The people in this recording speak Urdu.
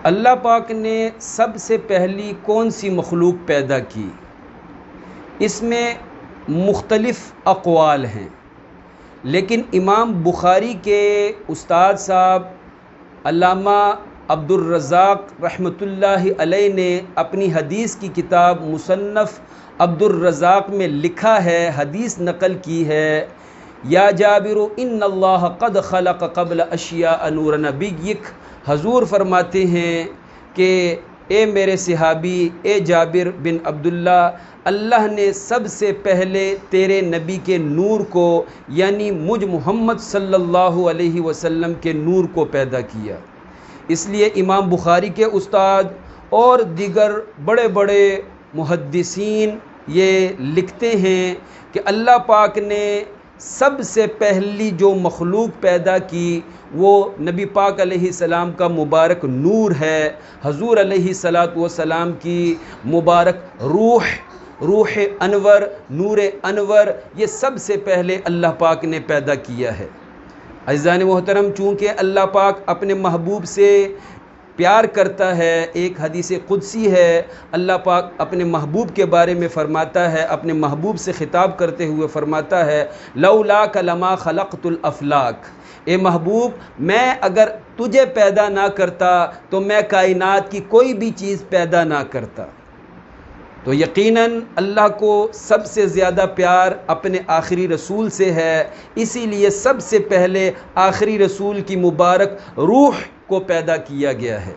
اللہ پاک نے سب سے پہلی کون سی مخلوق پیدا کی؟ اس میں مختلف اقوال ہیں، لیکن امام بخاری کے استاد صاحب علامہ عبدالرزاق رحمۃ اللہ علیہ نے اپنی حدیث کی کتاب مصنف عبدالرزاق میں لکھا ہے، حدیث نقل کی ہے، یا جابر ان اللہ قد خلق قبل اشیاء نور نبیک۔ حضور فرماتے ہیں کہ اے میرے صحابی، اے جابر بن عبداللہ، اللہ نے سب سے پہلے تیرے نبی کے نور کو، یعنی مجھ محمد صلی اللہ علیہ وسلم کے نور کو پیدا کیا۔ اس لیے امام بخاری کے استاد اور دیگر بڑے بڑے محدثین یہ لکھتے ہیں کہ اللہ پاک نے سب سے پہلی جو مخلوق پیدا کی وہ نبی پاک علیہ السلام کا مبارک نور ہے، حضور علیہ الصلاۃ والسلام کی مبارک روح انور، نور انور، یہ سب سے پہلے اللہ پاک نے پیدا کیا ہے۔ عزیزان محترم، چونکہ اللہ پاک اپنے محبوب سے پیار کرتا ہے، ایک حدیث قدسی ہے، اللہ پاک اپنے محبوب کے بارے میں فرماتا ہے، اپنے محبوب سے خطاب کرتے ہوئے فرماتا ہے لولاک لما خلقت الافلاک، اے محبوب میں اگر تجھے پیدا نہ کرتا تو میں کائنات کی کوئی بھی چیز پیدا نہ کرتا۔ تو یقیناً اللہ کو سب سے زیادہ پیار اپنے آخری رسول سے ہے، اسی لیے سب سے پہلے آخری رسول کی مبارک روح کو پیدا کیا گیا ہے۔